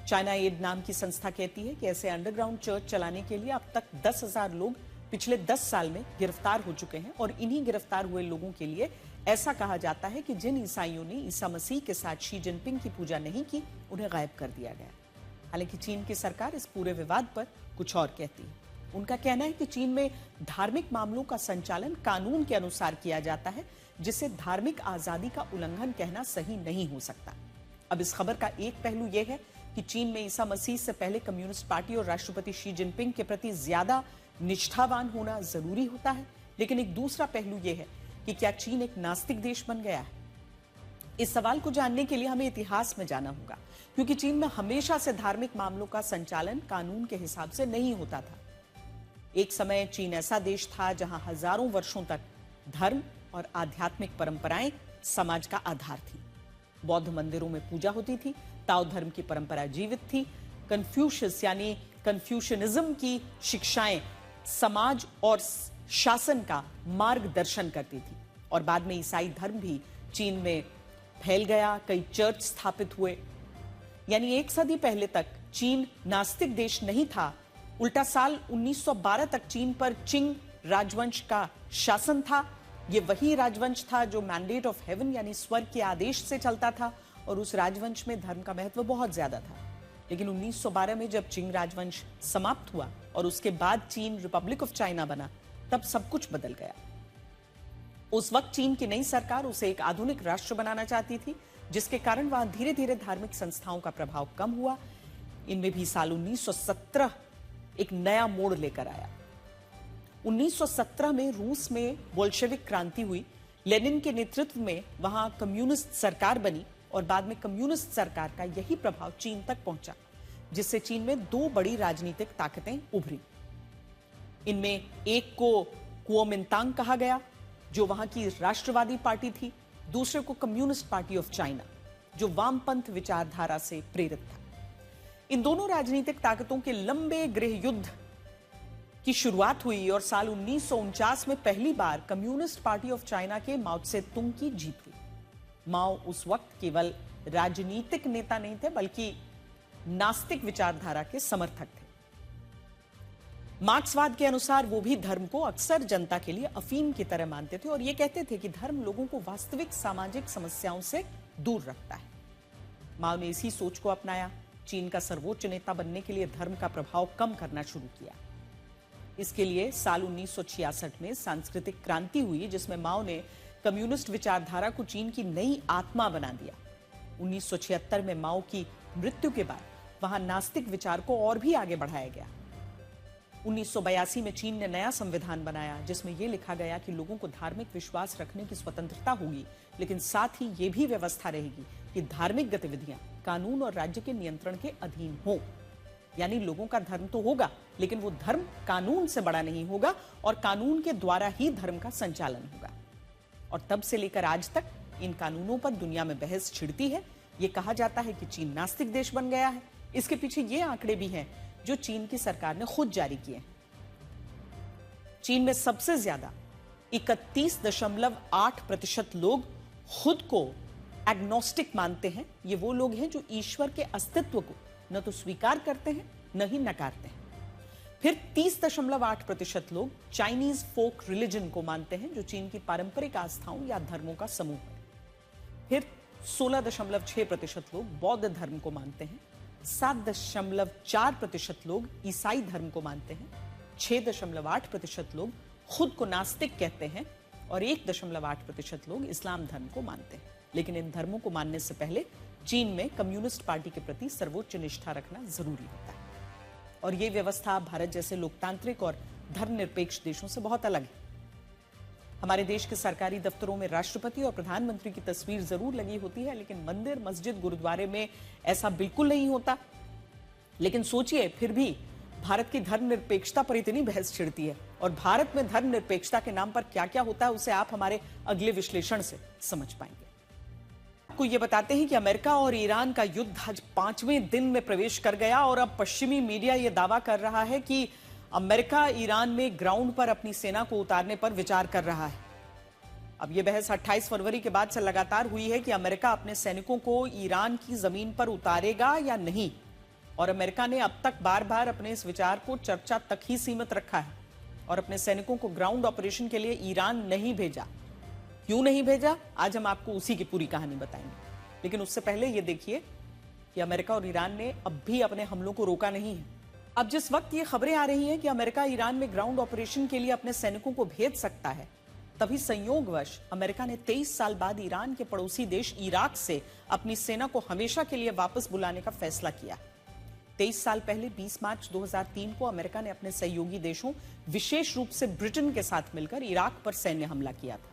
चाइना एड नाम की संस्था कहती है कि ऐसे अंडरग्राउंड चर्च चलाने के लिए अब तक 10,000 लोग पिछले 10 साल में गिरफ्तार हो चुके हैं, और इन्हीं गिरफ्तार हुए लोगों के लिए ऐसा कहा जाता है कि जिन ईसाइयों ने ईसा मसीह के साथ शी जिनपिंग की पूजा नहीं की, उन्हें गायब कर दिया गया। हालांकि चीन की सरकार इस पूरे विवाद पर कुछ और कहती है। उनका कहना है कि चीन में धार्मिक मामलों का संचालन कानून के अनुसार किया जाता है, जिसे धार्मिक आजादी का उल्लंघन कहना सही नहीं हो सकता। अब इस खबर का एक पहलू यह है कि चीन में ईसा मसीह से पहले कम्युनिस्ट पार्टी और राष्ट्रपति शी जिनपिंग के प्रति ज्यादा निष्ठावान होना जरूरी होता है, लेकिन एक दूसरा पहलू यह है कि क्या चीन एक नास्तिक देश बन गया है? इस सवाल को जानने के लिए हमें इतिहास में जाना होगा, क्योंकि चीन में हमेशा से धार्मिक मामलों का संचालन कानून के हिसाब से नहीं होता था। एक समय चीन ऐसा देश था जहां हजारों वर्षों तक धर्म और आध्यात्मिक परंपराएं समाज का आधार थी। बौद्ध मंदिरों में पूजा होती थी, ताओ धर्म की परंपरा जीवित थी, कन्फ्यूशियस यानी कन्फ्यूशनिज्म की शिक्षाएं समाज और शासन का मार्गदर्शन करती थी। और बाद में ईसाई धर्म भी चीन में फैल गया, कई चर्च स्थापित हुए। यानी 1 सदी पहले तक चीन नास्तिक देश नहीं था। उल्टा साल 1912 तक चीन पर चिंग राजवंश का शासन था। ये वही राजवंश था जो मैंडेट ऑफ हेवन यानी स्वर्ग के आदेश से चलता था, और उस राजवंश में धर्म का महत्व बहुत ज्यादा था। लेकिन 1912 में जब चिंग राजवंश समाप्त हुआ और उसके बाद चीन रिपब्लिक ऑफ चाइना बना, तब सब कुछ बदल गया। उस वक्त चीन की नई सरकार उसे एक आधुनिक राष्ट्र बनाना चाहती थी, जिसके कारण वहां धीरे धीरे धार्मिक संस्थाओं का प्रभाव कम हुआ। इनमें भी साल 1917 एक नया मोड़ लेकर आया। 1917 में रूस में बोल्शेविक क्रांति हुई। लेनिन के नेतृत्व में वहां कम्युनिस्ट सरकार बनी, और बाद में कम्युनिस्ट सरकार का यही प्रभाव चीन तक पहुंचा, जिससे चीन में 2 बड़ी राजनीतिक ताकतें उभरी। इनमें एक को कुओमिंतांग कहा गया, जो वहां की राष्ट्रवादी पार्टी थी। दूसरे को कम्युनिस्ट पार्टी ऑफ चाइना, जो वामपंथ विचारधारा से प्रेरित था। इन दोनों राजनीतिक ताकतों के लंबे गृह युद्ध की शुरुआत हुई, और साल 1949 में पहली बार कम्युनिस्ट पार्टी ऑफ चाइना के माओ त्से तुंग की जीत हुई। माओ उस वक्त केवल राजनीतिक नेता नहीं थे, बल्कि नास्तिक विचारधारा के समर्थक थे। मार्क्सवाद के अनुसार वो भी धर्म को अक्सर जनता के लिए अफीम की तरह मानते थे, और ये कहते थे कि धर्म लोगों को वास्तविक सामाजिक समस्याओं से दूर रखता है। माओ ने इसी सोच को अपनाया। चीन का सर्वोच्च नेता बनने के लिए धर्म का प्रभाव कम करना शुरू किया। इसके लिए साल 1966 में सांस्कृतिक क्रांति हुई, जिसमें माओ ने कम्युनिस्ट विचारधारा को चीन की नई आत्मा बना दिया। 1976 में माओ की मृत्यु के बाद वहां नास्तिक विचार को और भी आगे बढ़ाया गया। 1982 में चीन ने नया संविधान बनाया, जिसमें यह लिखा गया कि लोगों को धार्मिक विश्वास रखने की स्वतंत्रता होगी, लेकिन साथ ही यह भी व्यवस्था रहेगी कि धार्मिक गतिविधियां कानून और राज्य के नियंत्रण के अधीन हो। यानी लोगों का धर्म तो होगा, लेकिन वो धर्म कानून से बड़ा नहीं होगा, और कानून के द्वारा ही धर्म का संचालन होगा। और तब से लेकर आज तक इन कानूनों पर दुनिया में बहस छिड़ती है। ये कहा जाता है कि चीन नास्तिक देश बन गया है। इसके पीछे ये आंकड़े भी हैं जो चीन की सरकार ने खुद जारी किए हैं। चीन में सबसे ज्यादा 31.8% लोग खुद को एग्नोस्टिक मानते हैं। ये वो लोग हैं जो ईश्वर के अस्तित्व को न तो स्वीकार करते हैं न ही नकारते हैं। फिर 30.8% लोग चाइनीज फोक रिलीजन को मानते हैं, जो चीन की पारंपरिक आस्थाओं या धर्मों का समूह है। फिर 16.6% लोग बौद्ध धर्म को मानते हैं। 7.4% लोग ईसाई धर्म को मानते हैं। 6.8% लोग खुद को नास्तिक कहते हैं और 1.8% लोग इस्लाम धर्म को मानते हैं। लेकिन इन धर्मों को मानने से पहले चीन में कम्युनिस्ट पार्टी के प्रति सर्वोच्च निष्ठा रखना जरूरी होता है। और यह व्यवस्था भारत जैसे लोकतांत्रिक और धर्मनिरपेक्ष देशों से बहुत अलग है। हमारे देश के सरकारी दफ्तरों में राष्ट्रपति और प्रधानमंत्री की तस्वीर जरूर लगी होती है, लेकिन मंदिर, मस्जिद, गुरुद्वारे में ऐसा बिल्कुल नहीं होता। लेकिन सोचिए, फिर भी भारत की धर्मनिरपेक्षता पर इतनी बहस छिड़ती है। और भारत में धर्मनिरपेक्षता के नाम पर क्या क्या होता है, उसे आप हमारे अगले विश्लेषण से समझ पाएंगे। आपको ये बताते हैं कि अमेरिका और ईरान का युद्ध आज 5वें दिन में प्रवेश कर गया और अब पश्चिमी मीडिया यह दावा कर रहा है कि अमेरिका ईरान में ग्राउंड पर अपनी सेना को उतारने पर विचार कर रहा है। अब यह बहस 28 फरवरी के बाद से लगातार हुई है कि अमेरिका अपने सैनिकों को ईरान की जमीन पर उतारेगा या नहीं। और अमेरिका ने अब तक बार बार अपने इस विचार को चर्चा तक ही सीमित रखा है और अपने सैनिकों को ग्राउंड ऑपरेशन के लिए ईरान नहीं भेजा। क्यों नहीं भेजा, आज हम आपको उसी की पूरी कहानी बताएंगे। लेकिन उससे पहले यह देखिए कि अमेरिका और ईरान ने अब भी अपने हमलों को रोका नहीं है। अब जिस वक्त ये खबरें आ रही हैं कि अमेरिका ईरान में ग्राउंड ऑपरेशन के लिए अपने सैनिकों को भेज सकता है, तभी संयोगवश अमेरिका ने 23 साल बाद ईरान के पड़ोसी देश इराक से अपनी सेना को हमेशा के लिए वापस बुलाने का फैसला किया। 23 साल पहले 20 मार्च 2003 को अमेरिका ने अपने सहयोगी देशों, विशेष रूप से ब्रिटेन के साथ मिलकर इराक पर सैन्य हमला किया था।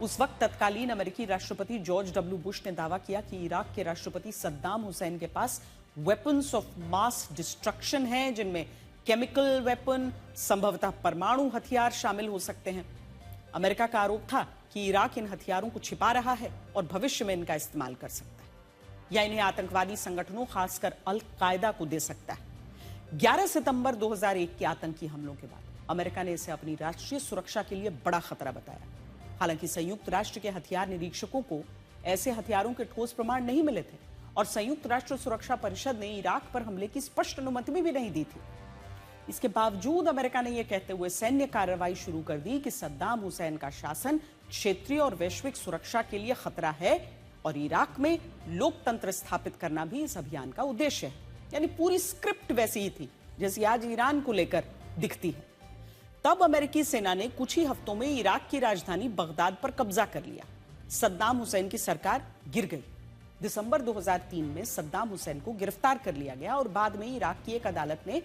उस वक्त तत्कालीन अमेरिकी राष्ट्रपति जॉर्ज डब्ल्यू बुश ने दावा किया कि इराक के राष्ट्रपति सद्दाम हुसैन के पास वेपन्स ऑफ मास डिस्ट्रक्शन हैं, जिनमें केमिकल वेपन, संभवतः परमाणु हथियार शामिल हो सकते हैं। अमेरिका का आरोप था कि इराक इन हथियारों को छिपा रहा है और भविष्य में इनका इस्तेमाल कर सकता है या इन्हें आतंकवादी संगठनों, खासकर अल कायदा को दे सकता है। 11 सितंबर 2001 के आतंकी हमलों के बाद अमेरिका ने इसे अपनी राष्ट्रीय सुरक्षा के लिए बड़ा खतरा बताया। हालांकि संयुक्त राष्ट्र के हथियार निरीक्षकों को ऐसे हथियारों के ठोस प्रमाण नहीं मिले थे और संयुक्त राष्ट्र सुरक्षा परिषद ने इराक पर हमले की स्पष्ट अनुमति भी नहीं दी थी। इसके बावजूद अमेरिका ने यह कहते हुए सैन्य कार्रवाई शुरू कर दी कि सद्दाम हुसैन का शासन क्षेत्रीय और वैश्विक सुरक्षा के लिए खतरा है और इराक में लोकतंत्र स्थापित करना भी इस अभियान का उद्देश्य है। यानी पूरी स्क्रिप्ट वैसी ही थी जैसी आज ईरान को लेकर दिखती है। तब अमेरिकी सेना ने कुछ ही हफ्तों में इराक की राजधानी बगदाद पर कब्जा कर लिया। सद्दाम हुसैन की सरकार गिर गई। दिसंबर 2003 में सद्दाम हुसैन को गिरफ्तार कर लिया गया और बाद में इराक की एक अदालत ने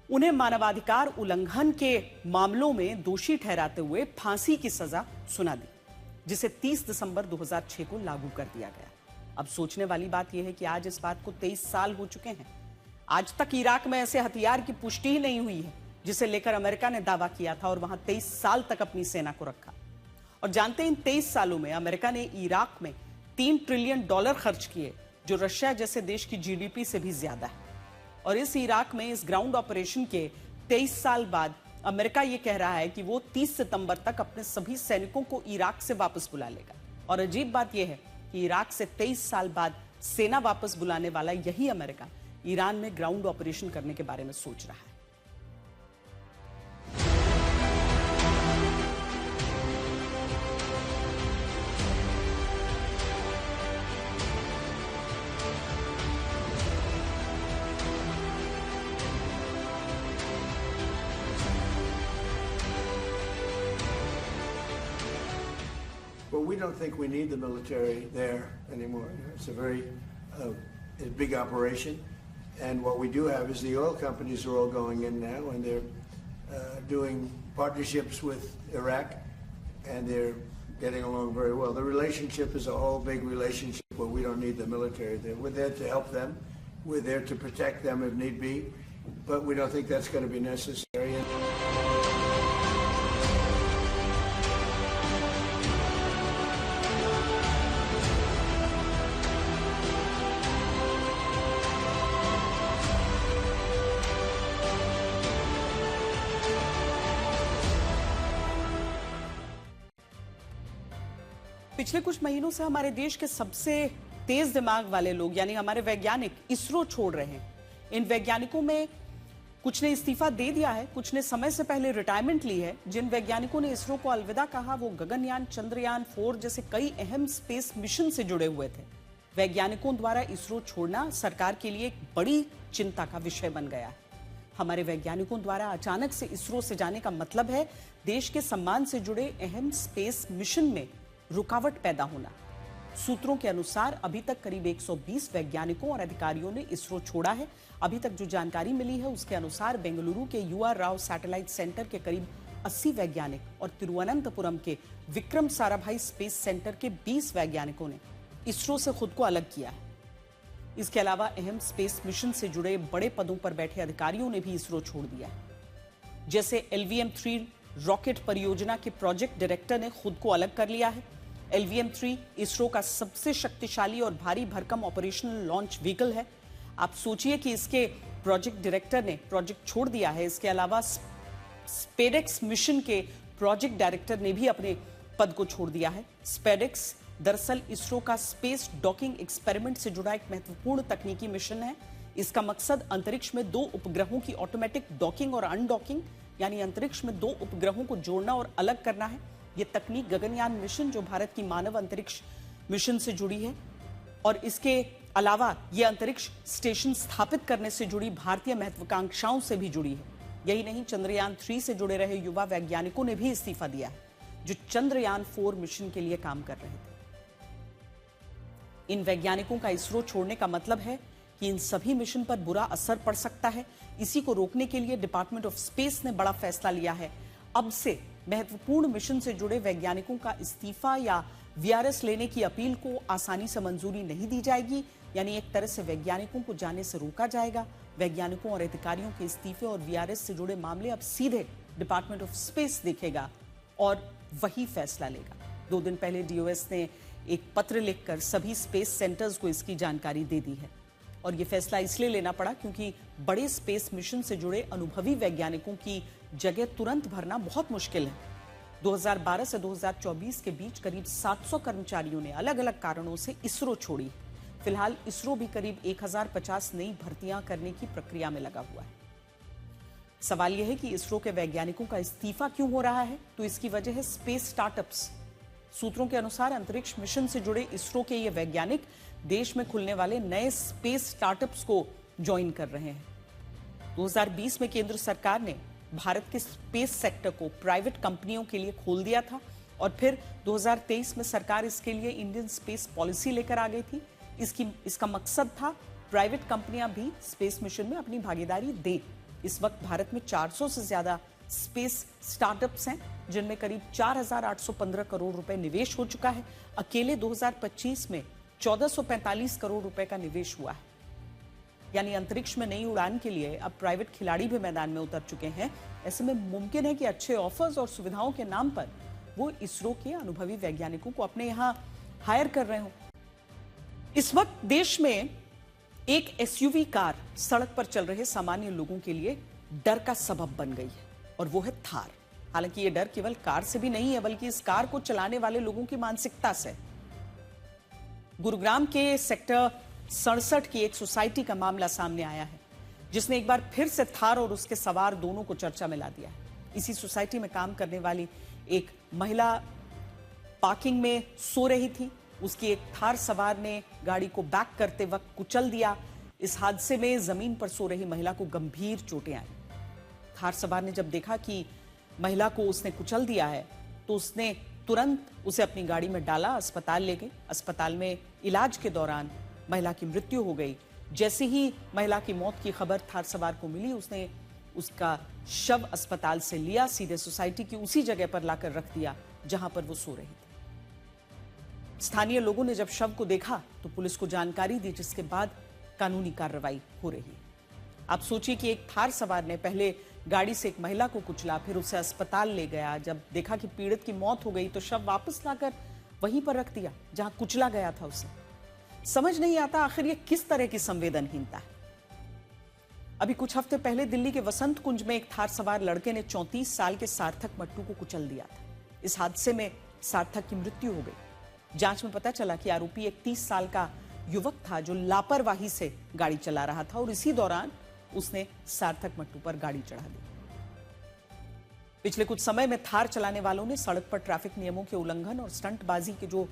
उन्हें मानवाधिकार उल्लंघन के मामलों में दोषी ठहराते हुए फांसी की सजा सुना दी, जिसे 30 दिसंबर 2006 को लागू कर दिया गया। अब सोचने वाली बात यह है कि आज इस बात को 23 साल हो चुके हैं। आज तक इराक में ऐसे हथियार की पुष्टि ही नहीं हुई है जिसे लेकर अमेरिका ने दावा किया था और वहां 23 साल तक अपनी सेना को रखा। और जानते हैं, इन 23 सालों में अमेरिका ने इराक में $3 ट्रिलियन खर्च किए, जो रशिया जैसे देश की जीडीपी से भी ज्यादा है। और इस इराक में इस ग्राउंड ऑपरेशन के 23 साल बाद अमेरिका यह कह रहा है कि वो 30 सितंबर तक अपने सभी सैनिकों को इराक से वापस बुला लेगा। और अजीब बात यह है कि इराक से 23 साल बाद सेना वापस बुलाने वाला यही अमेरिका ईरान में ग्राउंड ऑपरेशन करने के बारे में सोच रहा है। Well, we don't think we need the military there anymore. It's a very big operation. And what we do have is the oil companies are all going in now, and they're doing partnerships with Iraq, and they're getting along very well. The relationship is a whole big relationship where we don't need the military there. We're there to help them. We're there to protect them if need be. But we don't think that's going to be necessary. पिछले कुछ महीनों से हमारे देश के सबसे तेज दिमाग वाले लोग यानी हमारे वैज्ञानिक इसरो छोड़ रहे हैं। इन वैज्ञानिकों में कुछ ने इस्तीफा दे दिया है, कुछ ने समय से पहले रिटायरमेंट ली है। जिन वैज्ञानिकों ने इसरो को अलविदा कहा वो गगनयान, चंद्रयान 4 जैसे कई अहम स्पेस मिशन से जुड़े हुए थे। वैज्ञानिकों द्वारा इसरो छोड़ना सरकार के लिए एक बड़ी चिंता का विषय बन गया है। हमारे वैज्ञानिकों द्वारा अचानक से इसरो से जाने का मतलब है देश के सम्मान से जुड़े अहम स्पेस मिशन में रुकावट पैदा होना। सूत्रों के अनुसार अभी तक करीब 120 वैज्ञानिकों और अधिकारियों ने इसरो छोड़ा है। अभी तक जो जानकारी मिली है उसके अनुसार बेंगलुरु के युवा राव सैटेलाइट सेंटर के करीब 80 वैज्ञानिक और तिरुवनंतपुरम के विक्रम साराभाई स्पेस सेंटर के 20 वैज्ञानिकों ने इसरो से खुद को अलग किया है। इसके अलावा अहम स्पेस मिशन से जुड़े बड़े पदों पर बैठे अधिकारियों ने भी इसरो छोड़ दिया है। जैसे LVM-3 रॉकेट परियोजना के प्रोजेक्ट डायरेक्टर ने खुद को अलग कर लिया है। LVM-3 इसरो का सबसे शक्तिशाली और भारी भरकम ऑपरेशनल लॉन्च व्हीकल है। आप सोचिए कि इसके प्रोजेक्ट डायरेक्टर ने प्रोजेक्ट छोड़ दिया है। इसके अलावा स्पेडेक्स मिशन के प्रोजेक्ट डायरेक्टर ने भी अपने पद को छोड़ दिया है। स्पेडेक्स दरअसल इसरो का स्पेस डॉकिंग एक्सपेरिमेंट से जुड़ा एक महत्वपूर्ण तकनीकी मिशन है। इसका मकसद अंतरिक्ष में 2 उपग्रहों की ऑटोमेटिक डॉकिंग और अनडॉकिंग यानी अंतरिक्ष में 2 उपग्रहों को जोड़ना और अलग करना है। यह तकनीक गगनयान मिशन जो भारत की मानव अंतरिक्ष मिशन से जुड़ी है और इसके अलावा यह अंतरिक्ष स्टेशन स्थापित करने से जुड़ी भारतीय महत्वाकांक्षाओं से भी जुड़ी है। यही नहीं, चंद्रयान 3 से जुड़े रहे युवा वैज्ञानिकों ने भी इस्तीफा दिया है जो चंद्रयान 4 मिशन के लिए काम कर रहे थे। इन वैज्ञानिकों का इसरो छोड़ने का मतलब है कि इन सभी मिशन पर बुरा असर पड़ सकता है। इसी को रोकने के लिए डिपार्टमेंट ऑफ स्पेस ने बड़ा फैसला लिया है। अब से महत्वपूर्ण मिशन से जुड़े वैज्ञानिकों का इस्तीफा या VRS लेने की अपील को आसानी से मंजूरी नहीं दी जाएगी। यानी एक तरह से वैज्ञानिकों को जाने से रोका जाएगा। वैज्ञानिकों और अधिकारियों के इस्तीफे और VRS से जुड़े मामले अब सीधे डिपार्टमेंट ऑफ स्पेस देखेगा और वही फैसला लेगा। 2 दिन पहले DOS ने एक पत्र लिखकर सभी स्पेस सेंटर्स को इसकी जानकारी दे दी है और यह फैसला इसलिए लेना पड़ा क्योंकि बड़े स्पेस मिशन से जुड़े अनुभवी वैज्ञानिकों की जगह तुरंत भरना बहुत मुश्किल है। 2012 से 2024 के बीच करीब 700 कर्मचारियों ने अलग अलग कारणों से इसरो छोड़ी। फिलहाल इसरो भी करीब 1050 नई भर्तियां करने की प्रक्रिया में लगा हुआ है। सवाल यह है कि इसरो के वैज्ञानिकों का इस्तीफा क्यों हो रहा है, तो इसकी वजह है स्पेस स्टार्टअप्स। सूत्रों के अनुसार अंतरिक्ष मिशन से जुड़े इसरो के ये वैज्ञानिक देश में खुलने वाले नए स्पेस स्टार्टअप्स को ज्वाइन कर रहे हैं। 2020 में केंद्र सरकार ने भारत के स्पेस सेक्टर को प्राइवेट कंपनियों के लिए खोल दिया था और फिर 2023 में सरकार इसके लिए इंडियन स्पेस पॉलिसी लेकर आ गई थी। इसका मकसद था प्राइवेट कंपनियां भी स्पेस मिशन में अपनी भागीदारी दें। इस वक्त भारत में 400 से ज्यादा स्पेस स्टार्टअप्स हैं जिनमें करीब 4,815 करोड़ रुपए निवेश हो चुका है। अकेले 2025 में 1445 करोड़ रुपए का निवेश हुआ है। यानी अंतरिक्ष में नई उड़ान के लिए अब प्राइवेट खिलाड़ी भी मैदान में उतर चुके हैं। ऐसे में मुमकिन है कि अच्छे ऑफर्स और सुविधाओं के नाम पर वो इसरो के अनुभवी वैज्ञानिकों को अपने यहां हायर कर रहे हो। इस वक्त देश में एक SUV कार सड़क पर चल रहे सामान्य लोगों के लिए डर का सबब बन गई है और वो है थार। हालांकि ये डर केवल कार से भी नहीं है बल्कि इस कार को चलाने वाले लोगों की मानसिकता से। गुरुग्राम के सेक्टर 67 की एक सोसाइटी का मामला सामने आया है जिसने एक बार फिर से थार और उसके सवार दोनों को चर्चा में ला दिया है। इसी सोसाइटी में काम करने वाली एक महिला पार्किंग में सो रही थी। उसकी एक थार सवार ने गाड़ी को बैक करते वक्त कुचल दिया। इस हादसे में जमीन पर सो रही महिला को गंभीर चोटें आई। थार सवार ने जब देखा कि महिला को उसने कुचल दिया है तो उसने तुरंत उसे अपनी गाड़ी में डाला, अस्पताल ले गए। अस्पताल में इलाज के दौरान महिला की मृत्यु हो गई। जैसे ही महिला की मौत की खबर थार सवार को मिली उसने उसका शव अस्पताल से लिया, सीधे सोसाइटी की उसी जगह पर लाकर रख दिया जहां पर वो सो रही थी। स्थानीय लोगों ने जब शव को देखा तो पुलिस को जानकारी दी जिसके बाद कानूनी कार्रवाई हो रही है। आप सोचिए कि एक थार सवार ने पहले गाड़ी से एक महिला को कुचला, फिर उसे अस्पताल ले गया। जब देखा कि पीड़ित की मौत हो गई तो शव वापस लाकर वहीं पर रख दिया जहां कुचला गया था उसे। समझ नहीं आता आखिर ये किस तरह की संवेदनहीनता है। अभी कुछ हफ्ते पहले दिल्ली के वसंत कुंज में एक थार सवार लड़के ने 34 साल के सार्थक मट्टू को कुचल दिया था। इस हादसे में सार्थक की मृत्यु हो गई। जांच में पता चला कि आरोपी एक 30 साल का युवक था जो लापरवाही से गाड़ी चला रहा था और इसी दौरान उसने सार्थक मट्टू पर गाड़ी चढ़ा दी। पिछले कुछ समय में थार चलाने वालों ने सड़क पर ट्रैफिक नियमों के उल्लंघन और स्टंटबाजी के जो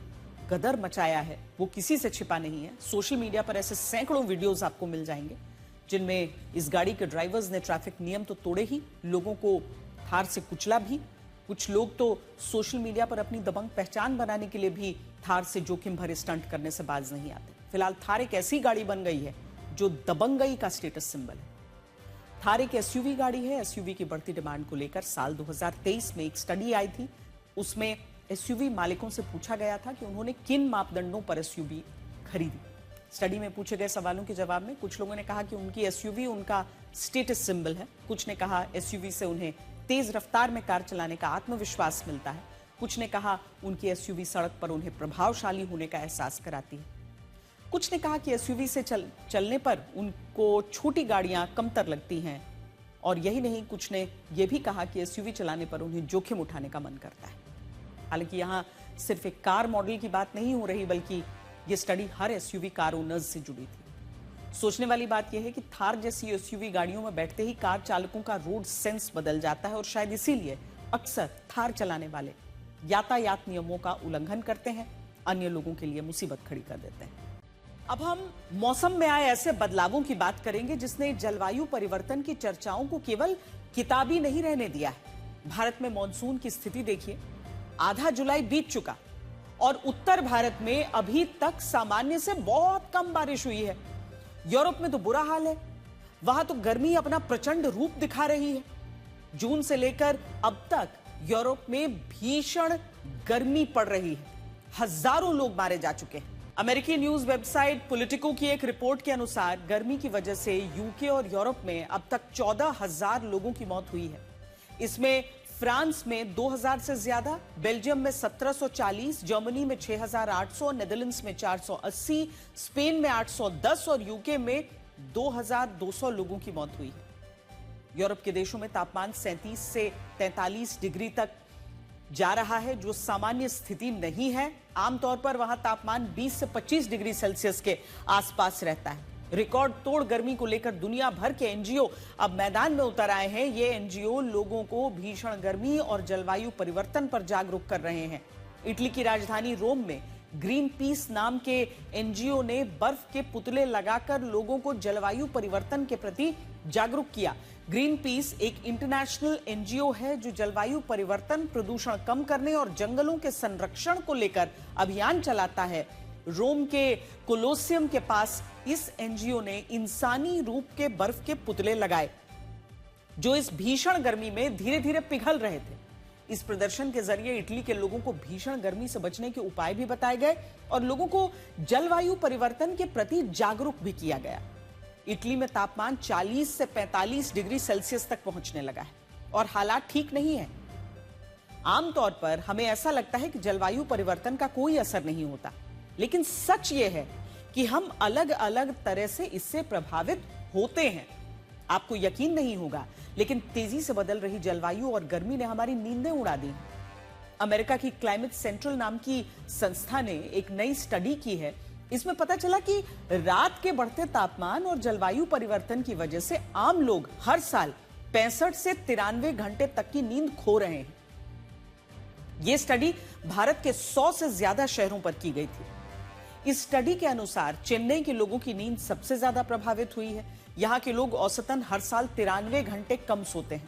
गदर मचाया है वो किसी से छिपा नहीं है। सोशल मीडिया पर ऐसे सैकड़ों वीडियोस आपको मिल जाएंगे जिनमें इस गाड़ी के ड्राइवर्स ने ट्रैफिक नियम तो तोड़े ही, लोगों को थार से कुचला भी। कुछ लोग तो सोशल मीडिया पर अपनी दबंग पहचान बनाने के लिए भी थार से जोखिम भरे स्टंट करने से बाज नहीं आते। फिलहाल थार एक ऐसी गाड़ी बन गई है जो दबंगई का स्टेटस सिंबल है। थार एक एसयूवी गाड़ी है। एसयूवी की बढ़ती डिमांड को लेकर साल 2023 में एक स्टडी आई थी। उसमें एसयूवी मालिकों से पूछा गया था कि उन्होंने किन मापदंडों पर एसयूवी खरीदी। स्टडी में पूछे गए सवालों के जवाब में कुछ लोगों ने कहा कि उनकी एसयूवी उनका स्टेटस सिंबल है। कुछ ने कहा एसयूवी से उन्हें तेज रफ्तार में कार चलाने का आत्मविश्वास मिलता है। कुछ ने कहा उनकी एसयूवी सड़क पर उन्हें प्रभावशाली होने का एहसास कराती है। कुछ ने कहा कि एसयूवी से चलने पर उनको छोटी गाड़ियां कमतर लगती हैं। और यही नहीं, कुछ ने यह भी कहा कि एसयूवी चलाने पर उन्हें जोखिम उठाने का मन करता है। हालांकि यहां सिर्फ एक कार मॉडल की बात नहीं हो रही, बल्कि यह स्टडी हर एसयूवी कार ओनर्स से जुड़ी थी। सोचने वाली बात यह है कि थार जैसी एसयूवी गाड़ियों में बैठते ही कार चालकों का रोड सेंस बदल जाता है और शायद इसीलिए अक्सर थार चलाने वाले यातायात नियमों का उल्लंघन करते हैं, अन्य लोगों के लिए मुसीबत खड़ी कर देते हैं। अब हम मौसम में आए ऐसे बदलावों की बात करेंगे जिसने जलवायु परिवर्तन की चर्चाओं को केवल किताबी नहीं रहने दिया है। भारत में मॉनसून की स्थिति देखिए, आधा जुलाई बीत चुका और उत्तर भारत में अभी तक सामान्य से बहुत कम बारिश हुई है। यूरोप में तो बुरा हाल है, वहां तो गर्मी अपना प्रचंड रूप दिखा रही है। जून से लेकर अब तक यूरोप में भीषण गर्मी पड़ रही है, हजारों लोग मारे जा चुके हैं। अमेरिकी न्यूज वेबसाइट पॉलिटिको की एक रिपोर्ट के अनुसार गर्मी की वजह से यूके और यूरोप में अब तक 14,000 लोगों की मौत हुई है। इसमें फ्रांस में 2,000 से ज्यादा, बेल्जियम में 1,740, जर्मनी में 6,800, नेदरलैंड्स में 480, स्पेन में 810 और यूके में 2,200 लोगों की मौत हुई है। यूरोप के देशों में तापमान 37 से 43 डिग्री तक जा रहा है, जो सामान्य स्थिति नहीं है। आमतौर पर वहां तापमान 20 से 25 डिग्री सेल्सियस के आसपास रहता है। रिकॉर्ड तोड़ गर्मी को लेकर दुनिया भर के एनजीओ अब मैदान में उतर आए हैं। ये एनजीओ लोगों को भीषण गर्मी और जलवायु परिवर्तन पर जागरूक कर रहे हैं। इटली की राजधानी रोम में ग्रीन पीस नाम के एनजीओ ने बर्फ के पुतले लगाकर लोगों को जलवायु परिवर्तन के प्रति जागरूक किया। ग्रीन पीस एक इंटरनेशनल एनजीओ है जो जलवायु परिवर्तन, प्रदूषण कम करने और जंगलों के संरक्षण को लेकर अभियान चलाता है। रोम के कोलोसियम के पास इस एनजीओ ने इंसानी रूप के बर्फ के पुतले लगाए जो इस भीषण गर्मी में धीरे धीरे पिघल रहे थे। इस प्रदर्शन के जरिए इटली के लोगों को भीषण गर्मी से बचने के उपाय भी बताए गए और लोगों को जलवायु परिवर्तन के प्रति जागरूक भी किया गया। इटली में तापमान 40 से 45 डिग्री सेल्सियस तक पहुंचने लगा है और हालात ठीक नहीं है। आमतौर पर हमें ऐसा लगता है कि जलवायु परिवर्तन का कोई असर नहीं होता, लेकिन सच यह है कि हम अलग अलग तरह से इससे प्रभावित होते हैं। आपको यकीन नहीं होगा, लेकिन तेजी से बदल रही जलवायु और गर्मी ने हमारी नींदें उड़ा दी। अमेरिका की क्लाइमेट सेंट्रल नाम की संस्था ने एक नई स्टडी की है। इसमें पता चला कि रात के बढ़ते तापमान और जलवायु परिवर्तन की वजह से आम लोग हर साल 65 से 93 घंटे तक की नींद खो रहे हैं। यह स्टडी भारत के 100 से ज्यादा शहरों पर की गई थी। इस स्टडी के अनुसार चेन्नई के लोगों की नींद सबसे ज्यादा प्रभावित हुई है। यहां के लोग औसतन हर साल 93 घंटे कम सोते हैं।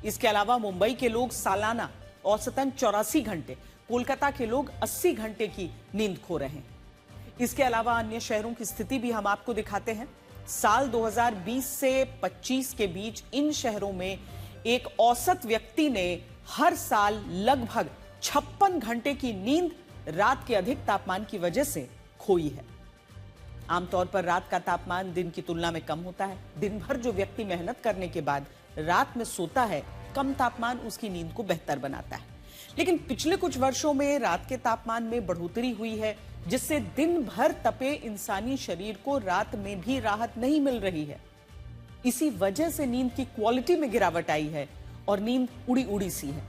इसके अलावा मुंबई के लोग सालाना औसतन 84 घंटे, कोलकाता के लोग 80 घंटे की नींद खो रहे हैं। इसके अलावा अन्य शहरों की स्थिति भी हम आपको दिखाते हैं। साल 2020 से 25 के बीच इन शहरों में एक औसत व्यक्ति ने हर साल लगभग 56 घंटे की नींद रात के अधिक तापमान की वजह से खोई है। आमतौर पर रात का तापमान दिन की तुलना में कम होता है। दिन भर जो व्यक्ति मेहनत करने के बाद रात में सोता है, कम तापमान उसकी नींद को बेहतर बनाता है। लेकिन पिछले कुछ वर्षों में रात के तापमान में बढ़ोतरी हुई है, जिससे दिन भर तपे इंसानी शरीर को रात में भी राहत नहीं मिल रही है। इसी वजह से नींद की क्वालिटी में गिरावट आई है और नींद उड़ी उड़ी सी है।